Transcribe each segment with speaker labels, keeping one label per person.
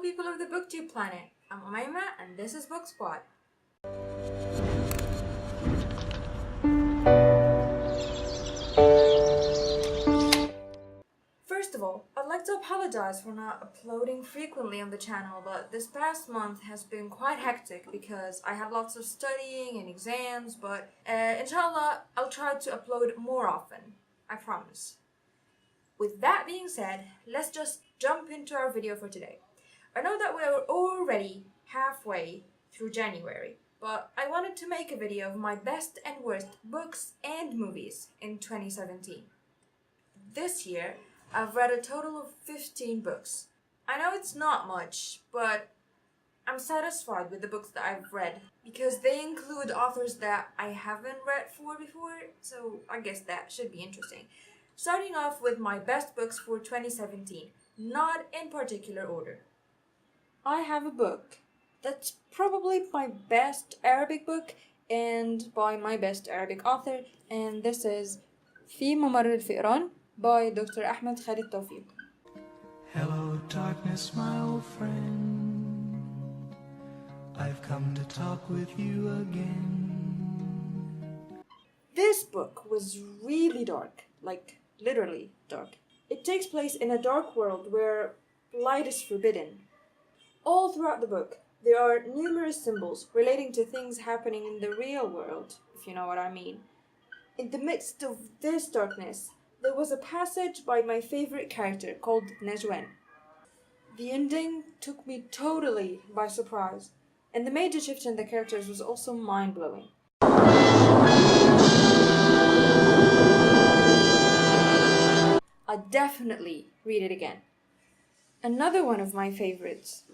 Speaker 1: people of the BookTube planet. I'm Umayma and this is Book Squad. First of all, I'd like to apologize for not uploading frequently on the channel, but this past month has been quite hectic because I have lots of studying and exams, but inshallah, I'll try to upload more often. I promise. With that being said, let's just jump into our video for today. I know that we're already halfway through January, but I wanted to make a video of my best and worst books and movies in 2017. This year, I've read a total of 15 books. I know it's not much, but I'm satisfied with the books that I've read because they include authors that I haven't read before, so I guess that should be interesting. Starting off with my best books for 2017, not in particular order. I have a book that's probably my best Arabic book and by my best Arabic author, and this is في ممر الفئران by Dr. Ahmed Khalid Tawfiq.
Speaker 2: Hello darkness, my old friend, I've come to talk with you again.
Speaker 1: This book was really dark, like literally dark. It takes place in a dark world where light is forbidden. All throughout the book, there are numerous symbols relating to things happening in the real world, if you know what I mean. In the midst of this darkness, there was a passage by my favorite character called Najwan. The ending took me totally by surprise, and the major shift in the characters was also mind-blowing. I'd definitely read it again. Another one of my favorites.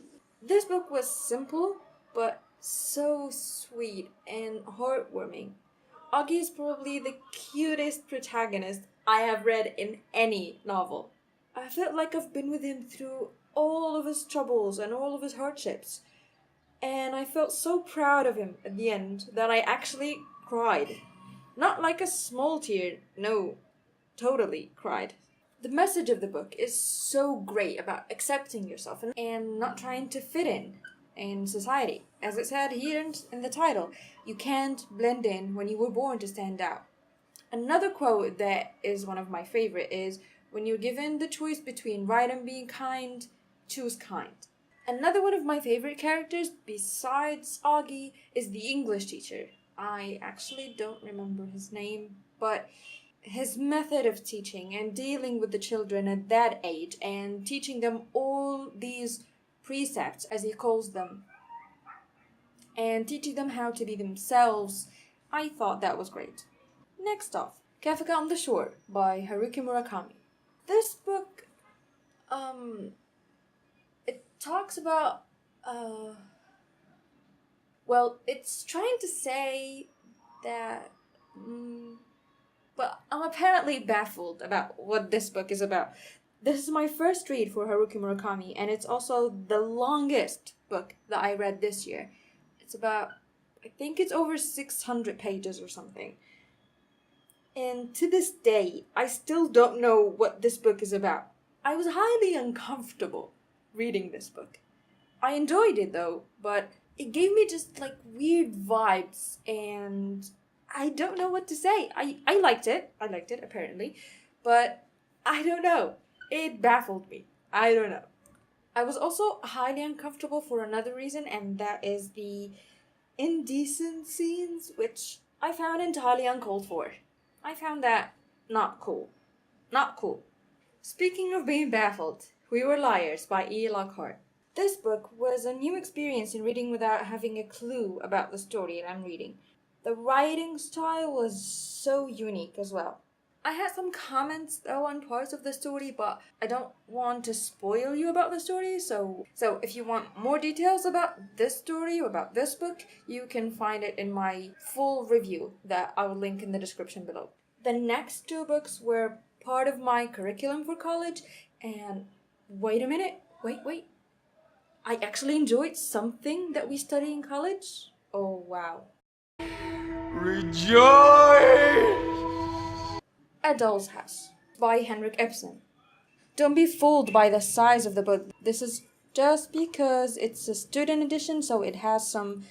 Speaker 1: This book was simple, but so sweet and heartwarming. Augie is probably the cutest protagonist I have read in any novel. I felt like I've been with him through all of his troubles and all of his hardships. And I felt so proud of him at the end that I actually cried. Not like a small tear, no, totally cried. The message of the book is so great about accepting yourself and not trying to fit in society. As it said here in the title, you can't blend in when you were born to stand out. Another quote that is one of my favorite is, when you're given the choice between right and being kind, choose kind. Another one of my favorite characters besides Augie is the English teacher. I actually don't remember his name, but his method of teaching and dealing with the children at that age and teaching them all these precepts, as he calls them, and teaching them how to be themselves, I thought that was great. Next off, Kafka on the Shore by Haruki Murakami. This book, it talks about, it's trying to say that, but I'm apparently baffled about what this book is about. This is my first read for Haruki Murakami, and it's also the longest book that I read this year. It's about, I think it's over 600 pages or something. And to this day, I still don't know what this book is about. I was highly uncomfortable reading this book. I enjoyed it though, but it gave me just like weird vibes, and I don't know what to say. I liked it apparently, but I don't know. It baffled me. I don't know. I was also highly uncomfortable for another reason, and that is the indecent scenes, which I found entirely uncalled for. I found that not cool. Not cool. Speaking of being baffled, We Were Liars by E. Lockhart. This book was a new experience in reading without having a clue about the story that I'm reading. The writing style was so unique as well. I had some comments though on parts of the story, but I don't want to spoil you about the story, so if you want more details about this story or about this book, you can find it in my full review that I will link in the description below. The next two books were part of my curriculum for college, and wait a minute, wait. I actually enjoyed something that we study in college. Oh wow.
Speaker 2: Rejoice!
Speaker 1: A Doll's House by Henrik Ibsen. Don't be fooled by the size of the book. This is just because it's a student edition, so it has some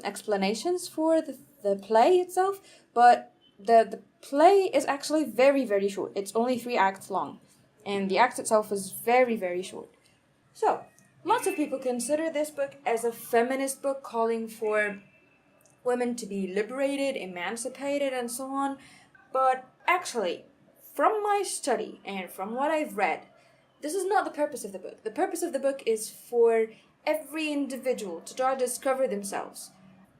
Speaker 1: explanations for the play itself, but the play is actually very, very short. It's only 3 acts long, and the act itself is very, very short. So, lots of people consider this book as a feminist book calling for women to be liberated, emancipated, and so on, but actually, from my study and from what I've read, this is not the purpose of the book. The purpose of the book is for every individual to try to discover themselves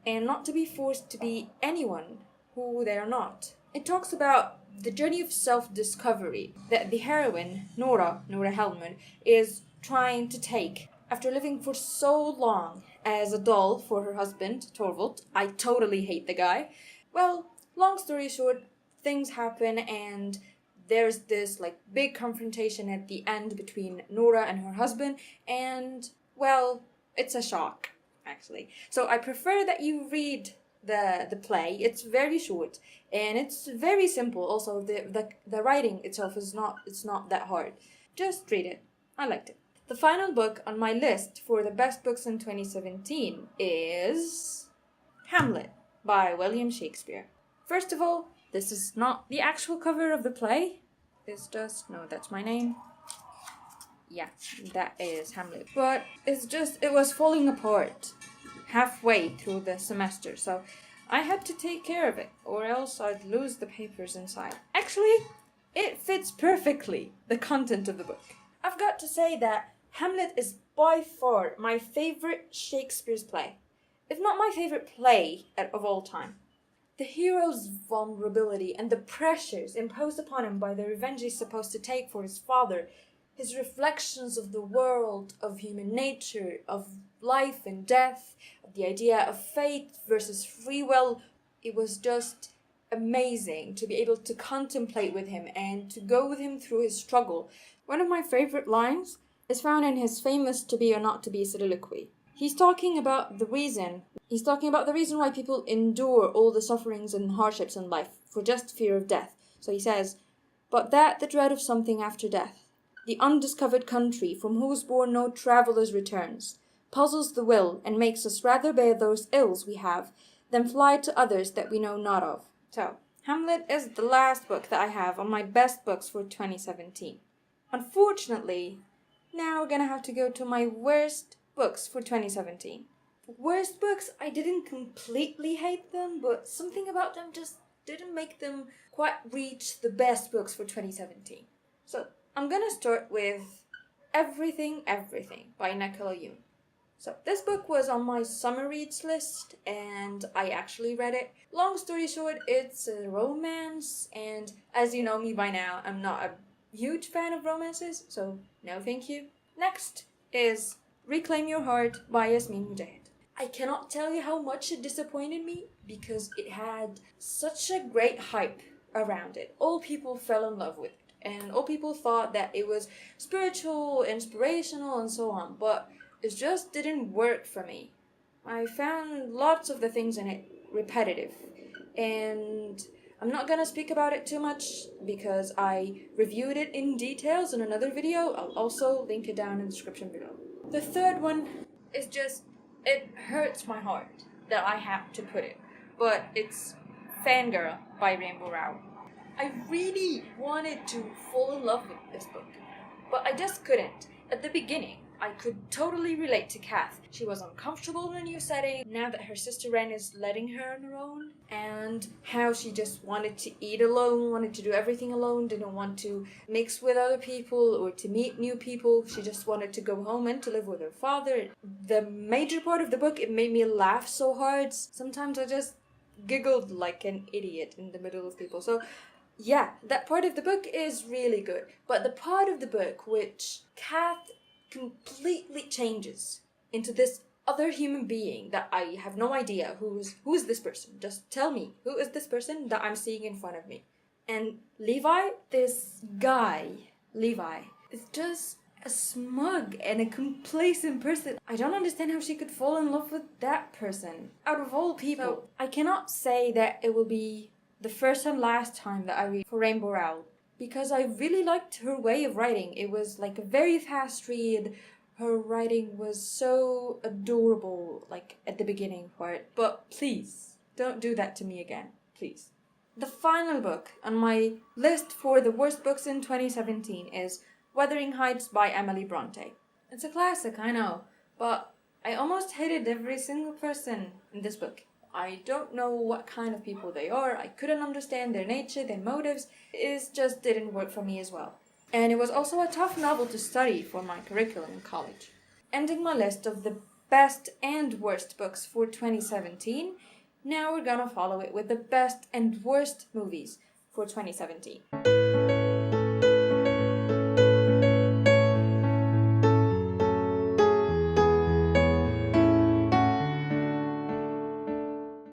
Speaker 1: and not to be forced to be anyone who they are not. It talks about the journey of self-discovery that the heroine, Nora Helmut, is trying to take after living for so long as a doll for her husband, Torvald. I totally hate the guy. Well, long story short, things happen and there's this big confrontation at the end between Nora and her husband, and well, it's a shock actually. So I prefer that you read the play. It's very short and it's very simple. Also, the writing itself is not that hard. Just read it. I liked it. The final book on my list for the best books in 2017 is Hamlet by William Shakespeare. First of all, this is not the actual cover of the play. No, that's my name. Yeah, that is Hamlet. But it was falling apart halfway through the semester, so I had to take care of it, or else I'd lose the papers inside. Actually, it fits perfectly the content of the book. I've got to say that Hamlet is by far my favorite Shakespeare's play, if not my favorite play of all time. The hero's vulnerability and the pressures imposed upon him by the revenge he's supposed to take for his father, his reflections of the world, of human nature, of life and death, of the idea of fate versus free will, it was just amazing to be able to contemplate with him and to go with him through his struggle. One of my favorite lines is found in his famous To Be or Not to Be soliloquy. He's talking about the reason why people endure all the sufferings and hardships in life for just fear of death. So he says, "But that the dread of something after death, the undiscovered country from whose bourne no traveller's returns, puzzles the will and makes us rather bear those ills we have than fly to others that we know not of." So, Hamlet is the last book that I have on my best books for 2017. Unfortunately, now we're gonna have to go to my worst books for 2017. Worst books, I didn't completely hate them, but something about them just didn't make them quite reach the best books for 2017. So, I'm gonna start with Everything by Nicola Yoon. So, this book was on my summer reads list, and I actually read it. Long story short, it's a romance, and as you know me by now, I'm not a huge fan of romances, so no thank you. Next is Reclaim Your Heart by Yasmin Mogahed. I cannot tell you how much it disappointed me because it had such a great hype around it. All people fell in love with it, and all people thought that it was spiritual, inspirational, and so on, but it just didn't work for me. I found lots of the things in it repetitive, and I'm not gonna speak about it too much because I reviewed it in details in another video. I'll also link it down in the description below. The third one is just, it hurts my heart that I have to put it, but it's Fangirl by Rainbow Rowell. I really wanted to fall in love with this book, but I just couldn't. At the beginning, I could totally relate to Kath. She was uncomfortable in a new setting, now that her sister Ren is letting her on her own, and how she just wanted to eat alone, wanted to do everything alone, didn't want to mix with other people or to meet new people. She just wanted to go home and to live with her father. The major part of the book, it made me laugh so hard. Sometimes I just giggled like an idiot in the middle of people. So yeah, that part of the book is really good. But the part of the book which Kath completely changes into this other human being that I have no idea who is this person. Just tell me, who is this person that I'm seeing in front of me? And Levi, this guy, Levi, is just a smug and a complacent person. I don't understand how she could fall in love with that person, out of all people. So, I cannot say that it will be the first and last time that I read for Rainbow Rowell, because I really liked her way of writing. It was like a very fast read, Her writing was so adorable, like at the beginning part, but please, don't do that to me again, please. The final book on my list for the worst books in 2017 is Wuthering Heights by Emily Bronte. It's a classic, I know, but I almost hated every single person in this book. I don't know what kind of people they are, I couldn't understand their nature, their motives, it just didn't work for me as well. And it was also a tough novel to study for my curriculum in college. Ending my list of the best and worst books for 2017, now we're gonna follow it with the best and worst movies for 2017.